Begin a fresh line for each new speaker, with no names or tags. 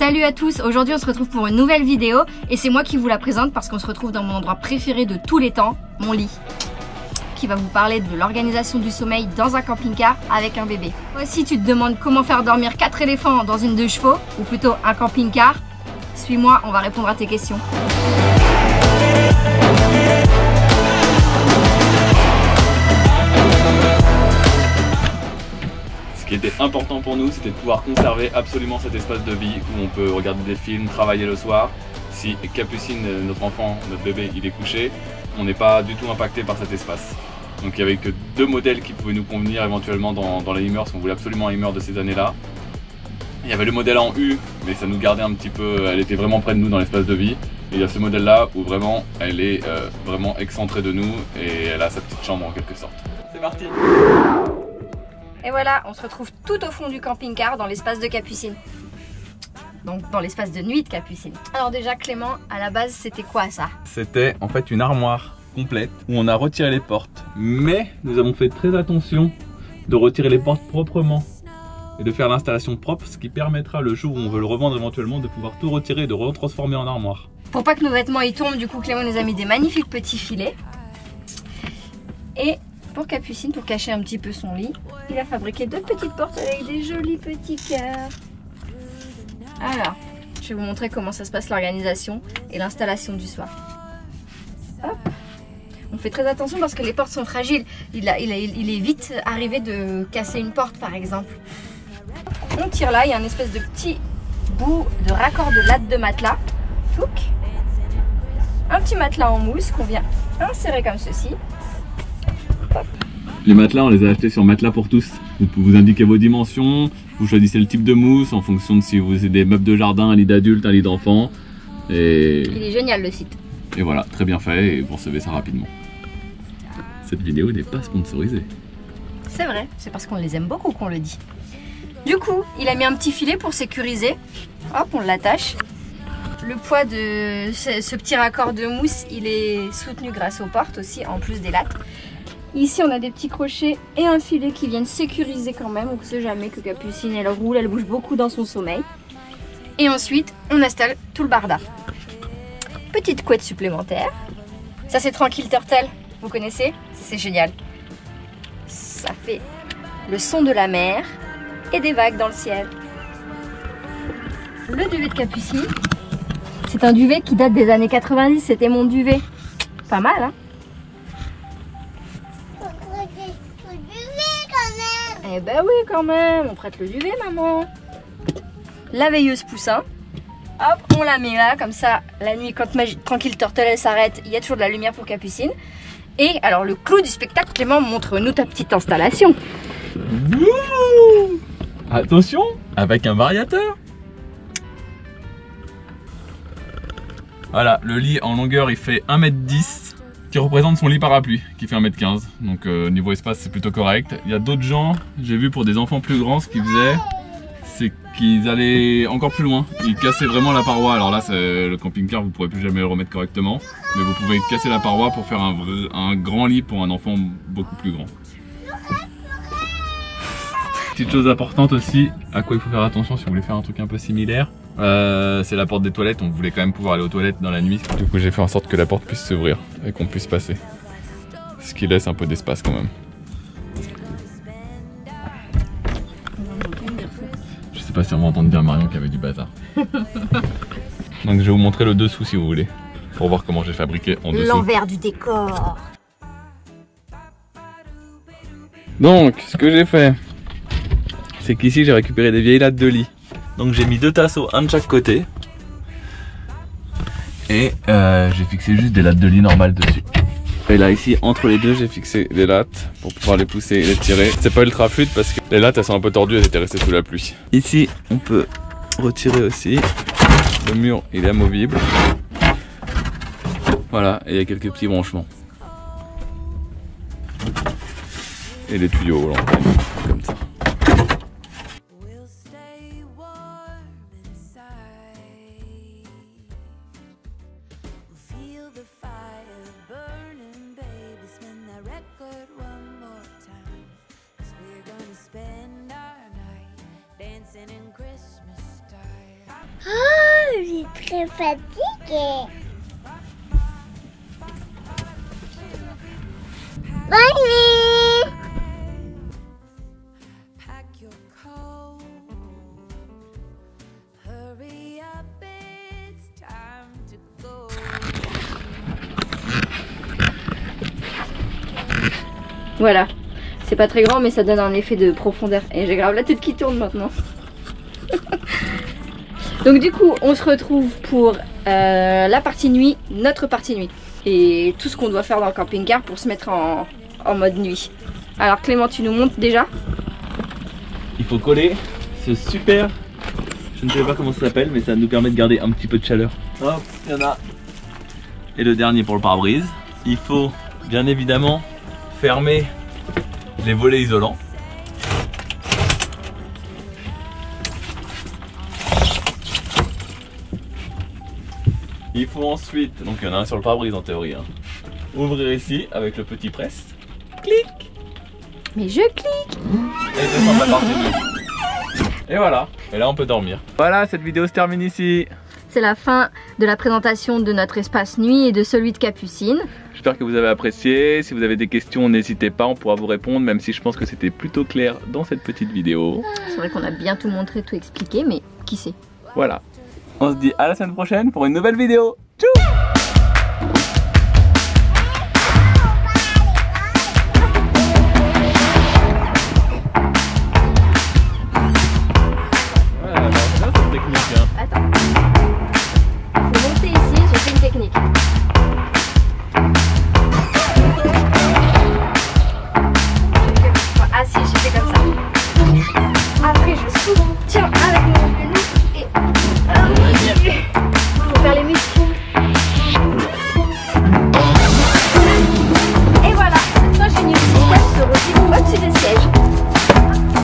Salut à tous, aujourd'hui on se retrouve pour une nouvelle vidéo et c'est moi qui vous la présente parce qu'on se retrouve dans mon endroit préféré de tous les temps, mon lit, qui va vous parler de l'organisation du sommeil dans un camping-car avec un bébé. Si tu te demandes comment faire dormir 4 éléphants dans une 2 chevaux, ou plutôt un camping-car, suis-moi, on va répondre à tes questions.
Ce qui était important pour nous, c'était de pouvoir conserver absolument cet espace de vie où on peut regarder des films, travailler le soir. Si Capucine, notre enfant, notre bébé, il est couché, on n'est pas du tout impacté par cet espace. Donc il n'y avait que 2 modèles qui pouvaient nous convenir éventuellement dans les Hummer, parce qu'on voulait absolument un Hummer de ces années-là. Il y avait le modèle en U, mais ça nous gardait un petit peu, elle était vraiment près de nous dans l'espace de vie. Et il y a ce modèle-là où vraiment, elle est vraiment excentrée de nous et elle a sa petite chambre en quelque sorte. C'est parti!
Et voilà, on se retrouve tout au fond du camping-car dans l'espace de Capucine. Donc dans l'espace de nuit de Capucine. Alors déjà Clément, à la base c'était quoi ça?
C'était en fait une armoire complète où on a retiré les portes. Mais nous avons fait très attention de retirer les portes proprement et de faire l'installation propre, ce qui permettra le jour où on veut le revendre éventuellement de pouvoir tout retirer et de retransformer en armoire.
Pour pas que nos vêtements y tombent, du coup Clément nous a mis des magnifiques petits filets. Et pour Capucine, pour cacher un petit peu son lit, il a fabriqué 2 petites portes avec des jolis petits cœurs. Alors, je vais vous montrer comment ça se passe l'organisation et l'installation du soir. Hop. On fait très attention parce que les portes sont fragiles. Il est vite arrivé de casser une porte par exemple. On tire là, il y a un espèce de petit bout de raccord de latte de matelas. Touc. Un petit matelas en mousse qu'on vient insérer comme ceci. Hop.
Les matelas, on les a achetés sur Matelas pour tous. Vous indiquez vos dimensions, vous choisissez le type de mousse en fonction de si vous avez des meubles de jardin, un lit d'adulte, un lit d'enfant. Et...
il est génial le site.
Et voilà, très bien fait et vous recevez ça rapidement. Cette vidéo n'est pas sponsorisée.
C'est vrai, c'est parce qu'on les aime beaucoup qu'on le dit. Du coup, il a mis un petit filet pour sécuriser. Hop, on l'attache. Le poids de ce petit raccord de mousse, il est soutenu grâce aux portes aussi, en plus des lattes. Ici, on a des petits crochets et un filet qui viennent sécuriser quand même. On ne sait jamais que Capucine, elle roule, elle bouge beaucoup dans son sommeil. Et ensuite, on installe tout le barda. Petite couette supplémentaire. Ça, c'est Tranquille Turtle. Vous connaissez? C'est génial. Ça fait le son de la mer et des vagues dans le ciel. Le duvet de Capucine. C'est un duvet qui date des années 90, c'était mon duvet. Pas mal, hein? Eh ben oui, quand même, on prête le duvet, maman. La veilleuse poussin. Hop, on la met là, comme ça, la nuit, quand Tranquille Turtle, elle s'arrête, il y a toujours de la lumière pour Capucine. Et alors, le clou du spectacle, Clément, montre-nous ta petite installation.
Wouh! Attention, avec un variateur. Voilà, le lit en longueur il fait 1m10 qui représente son lit parapluie qui fait 1m15. Donc niveau espace c'est plutôt correct. Il y a d'autres gens, j'ai vu pour des enfants plus grands, ce qu'ils faisaient c'est qu'ils allaient encore plus loin. Ils cassaient vraiment la paroi. Alors là le camping-car vous ne pourrez plus jamais le remettre correctement. Mais vous pouvez casser la paroi pour faire un grand lit pour un enfant beaucoup plus grand. Petite chose importante aussi, à quoi il faut faire attention si vous voulez faire un truc un peu similaire, c'est la porte des toilettes. On voulait quand même pouvoir aller aux toilettes dans la nuit. Du coup j'ai fait en sorte que la porte puisse s'ouvrir et qu'on puisse passer. Ce qui laisse un peu d'espace quand même. Je sais pas si on va entendre dire Marion qu'il y avait du bazar. Donc je vais vous montrer le dessous si vous voulez, pour voir comment j'ai fabriqué en dessous.
L'envers du décor.
Donc ce que j'ai fait, c'est qu'ici j'ai récupéré des vieilles lattes de lit. Donc j'ai mis 2 tasseaux, un de chaque côté. Et j'ai fixé juste des lattes de lit normales dessus. Et là ici entre les deux j'ai fixé des lattes pour pouvoir les pousser et les tirer. C'est pas ultra fluide parce que les lattes elles sont un peu tordues, elles étaient restées sous la pluie. Ici on peut retirer aussi. Le mur il est amovible. Voilà, et il y a quelques petits branchements. Et les tuyaux là, comme ça.
Oh, je suis très fatiguée. Bonne nuit.
Voilà, c'est pas très grand mais ça donne un effet de profondeur. Et j'ai grave la tête qui tourne maintenant. Donc du coup on se retrouve pour la partie nuit, notre partie nuit. Et tout ce qu'on doit faire dans le camping-car pour se mettre en mode nuit. Alors Clément, tu nous montres déjà?
Il faut coller ce super, je ne sais pas comment ça s'appelle, mais ça nous permet de garder un petit peu de chaleur. Hop, il y en a. Et le dernier pour le pare-brise. Il faut bien évidemment fermer les volets isolants. Il faut ensuite, donc il y en a un sur le pare-brise en théorie, hein, ouvrir ici avec le petit presse. Clic.
Mais je clique.
Et descendre la partie nuit. Et voilà, et là on peut dormir. Voilà, cette vidéo se termine ici.
C'est la fin de la présentation de notre espace nuit et de celui de Capucine.
J'espère que vous avez apprécié. Si vous avez des questions, n'hésitez pas, on pourra vous répondre, même si je pense que c'était plutôt clair dans cette petite vidéo.
C'est vrai qu'on a bien tout montré, tout expliqué, mais qui sait?
Voilà. On se dit à la semaine prochaine pour une nouvelle vidéo. Tchou!